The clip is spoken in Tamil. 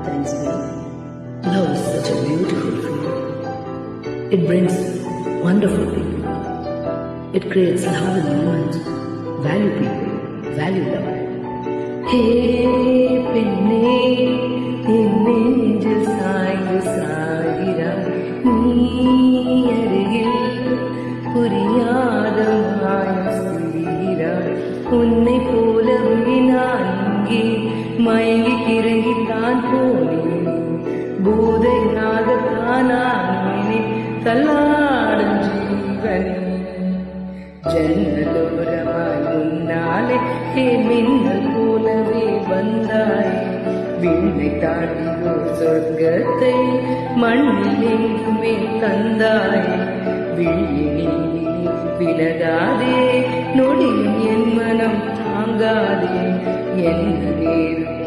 brings me. Love is such a beautiful feeling. It brings wonderful people. It creates love in moments. Value people, value love. Hey, பெண்ணே என் நெஞ்சில் சாய்ந்து சாகிறாய் நீ அருகில் புரியாத மாயம் செய்கிறாய் உன்னை போலவே நான் இங்கே மயங்கி கிறங்கித்தான் போனேன் போதையாகத்தான் ஆனேனே தள்ளாடும் ஜீவனே ஜன்னலோரமாய் முன்னாலே ஹே மின்னல் போலவே வந்தாய் விண்ணை தாண்டியோ சொர்க்கத்தை மண்ணில் எங்குமே தந்தாய் விழியினே விலகாதே நொடியும் என் மனம் தாங்காதே என்ன நேரும்